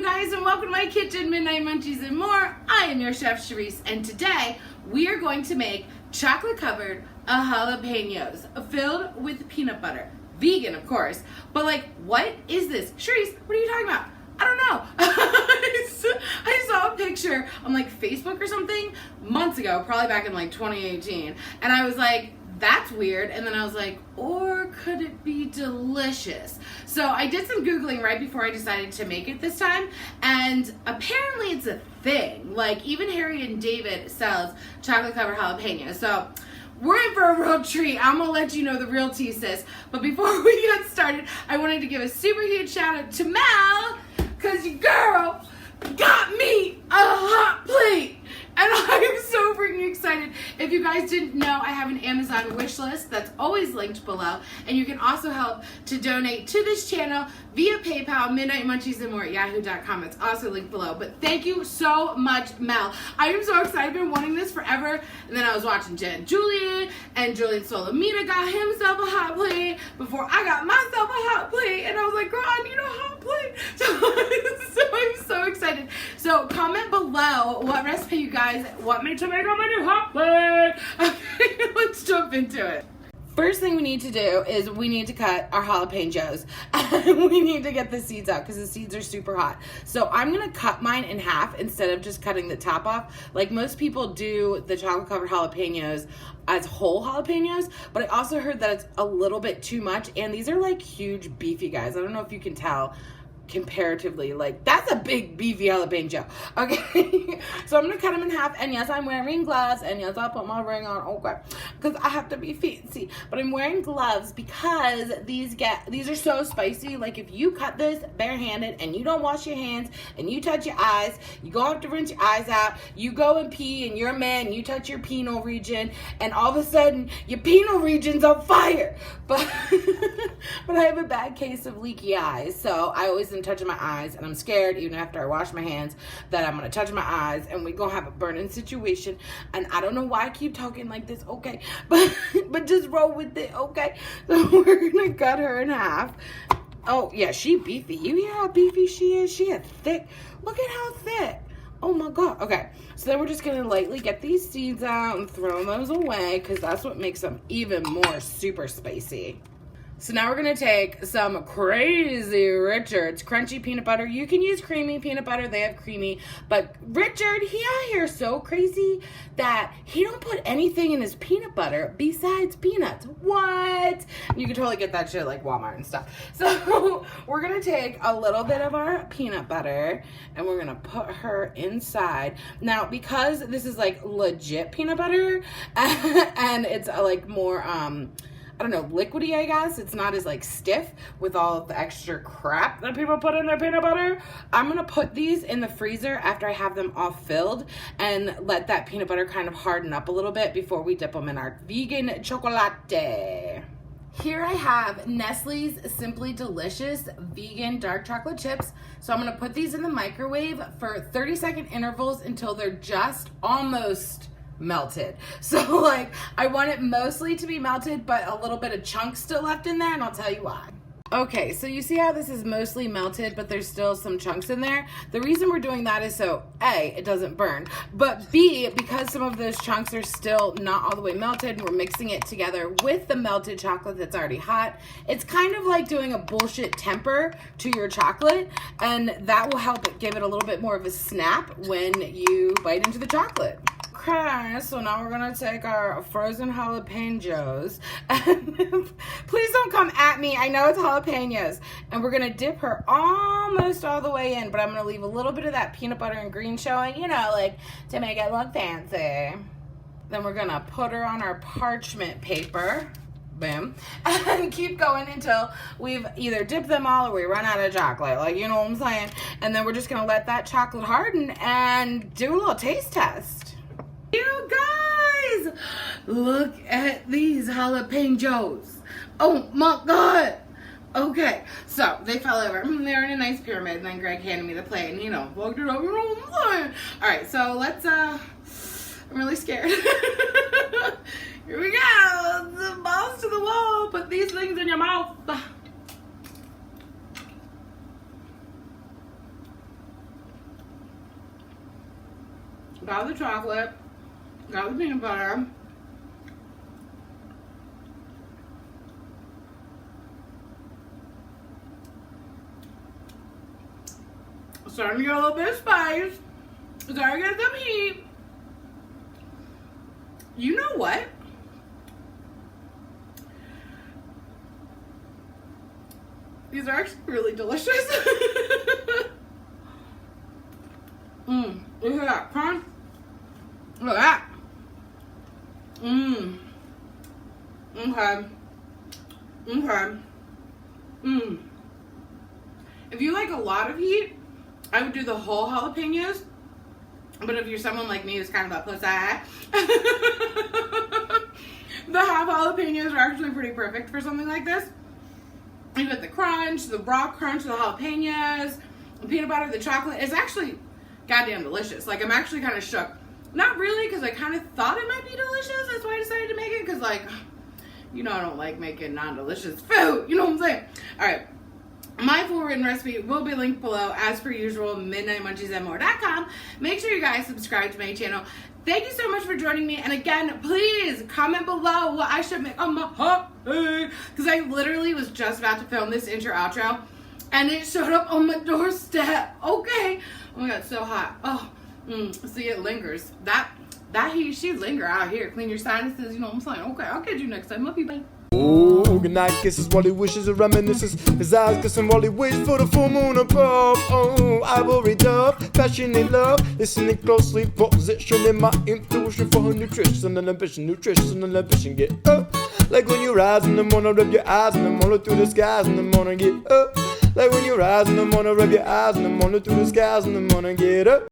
guys, and welcome to my kitchen, Midnight Munchies and more. I am your chef, Charisse, and today we are going to make chocolate covered jalapeños filled with peanut butter. Vegan, of course, but like, what is this? Charisse, what are you talking about? I don't know. I saw a picture on like Facebook or something months ago, probably back in like 2018, and I was like, that's weird. And then I was like, or could it be delicious? So I did some Googling right before I decided to make it this time, and apparently it's a thing. Like, even Harry and David sells chocolate covered jalapenos. So we're in for a real treat. I'm gonna let you know the real tea, sis. But before we get started, I wanted to give a super huge shout out to Mel, because your girl got me a hot plate. And I'm so freaking excited. If you guys didn't know, I have an Amazon wish list that's always linked below. And you can also help to donate to this channel via PayPal, midnightmunchiesandmore@yahoo.com. It's also linked below. But thank you so much, Mel. I am so excited. I've been wanting this forever. And then I was watching Jen Julian, and Julian Solomita got himself a hot plate before I got myself a hot plate. And I was like, girl, I need a hot plate. So I'm so excited. So comment below what recipe you guys want me to make on my new hot plate. Okay, let's jump into it. First thing we need to do is we need to cut our jalapeños. We need to get the seeds out because the seeds are super hot. So I'm going to cut mine in half instead of just cutting the top off. Like most people do the chocolate covered jalapeños as whole jalapeños, but I also heard that it's a little bit too much, and these are like huge beefy guys. I don't know if you can tell comparatively, like that's a big beefy jalapeno. Okay, so I'm gonna cut them in half, and yes, I'm wearing gloves, and yes, I'll put my ring on, okay, because I have to be fancy, but I'm wearing gloves because these are so spicy. Like, if you cut this barehanded and you don't wash your hands and you touch your eyes, you go have to rinse your eyes out, you go and pee, and you're a man, you touch your penile region, and all of a sudden your penile region's on fire. But but I have a bad case of leaky eyes, so I always am touching my eyes, and I'm scared even after I wash my hands that I'm gonna touch my eyes and we're gonna have a burning situation. And I don't know why I keep talking like this, okay, but just roll with it, okay? So we're gonna cut her in half. Oh yeah, she beefy. You hear how beefy she is? She is thick. Look at how thick. Oh my god. Okay, so then we're just gonna lightly get these seeds out and throw those away, because that's what makes them even more super spicy. So now we're going to take some crazy Richard's crunchy peanut butter. You can use creamy peanut butter. They have creamy. But Richard, he out here so crazy that he don't put anything in his peanut butter besides peanuts. What? You can totally get that shit at like Walmart and stuff. So we're going to take a little bit of our peanut butter and we're going to put her inside. Now, because this is like legit peanut butter and it's like more, I don't know, liquidy, I guess. It's not as like stiff with all of the extra crap that people put in their peanut butter. I'm going to put these in the freezer after I have them all filled and let that peanut butter kind of harden up a little bit before we dip them in our vegan chocolate. Here I have Nestle's Simply Delicious vegan dark chocolate chips. So I'm going to put these in the microwave for 30-second intervals until they're just almost melted. So like, I want it mostly to be melted, but a little bit of chunks still left in there, and I'll tell you why. Okay, so you see how this is mostly melted, but there's still some chunks in there? The reason we're doing that is so A, it doesn't burn, but B, because some of those chunks are still not all the way melted, we're mixing it together with the melted chocolate that's already hot. It's kind of like doing a bullshit temper to your chocolate, and that will help it give it a little bit more of a snap when you bite into the chocolate. Okay, so now we're gonna take our frozen jalapeños, and please don't come at me, I know it's jalapeños, and we're gonna dip her almost all the way in, but I'm gonna leave a little bit of that peanut butter and green showing, you know, like to make it look fancy. Then we're gonna put her on our parchment paper, boom, and keep going until we've either dipped them all or we run out of chocolate, like, you know what I'm saying? And then we're just gonna let that chocolate harden and do a little taste test. You guys, look at these jalapeños. Oh my god. Okay, so they fell over. They're in a nice pyramid, and then Greg handed me the plate and, you know, walked it over. Alright, so let's, I'm really scared. Here we go. The balls to the wall. Put these things in your mouth. got the chocolate, got the peanut butter. Starting to get a little bit of spice. Starting to get some heat. You know what? These are actually really delicious. Look at that crunch. Look at that. Okay. If you like a lot of heat, I would do the whole jalapeños. But if you're someone like me who's kind of a pussy, the half jalapeños are actually pretty perfect for something like this. You get the crunch, the raw crunch, the jalapeños, the peanut butter, the chocolate. It's actually goddamn delicious. Like, I'm actually kind of shook. Not really, because I kind of thought it might be delicious. That's why I decided to make it, because, like, you know I don't like making non-delicious food. You know what I'm saying? All right. My full written recipe will be linked below, as per usual, midnightmunchiesandmore.com. Make sure you guys subscribe to my channel. Thank you so much for joining me. And again, please comment below what I should make on my holiday. Because I literally was just about to film this intro outro, and it showed up on my doorstep. Okay. Oh my god, it's so hot. Oh, see, it lingers. That heat should linger out here. Clean your sinuses, you know what I'm saying? Okay, I'll catch you next time. Love you, bye. Oh, good night kisses while he wishes and reminisces. His eyes kissing while he waits for the full moon above. Oh, ivory dove, passionate love. Listening closely, positioning my intuition for her nutrition and ambition. Get up. Like when you rise in the morning, rub your eyes in the morning through the skies in the morning. Get up. Like when you rise in the morning, rub your eyes in the morning through the skies in the morning. Get up.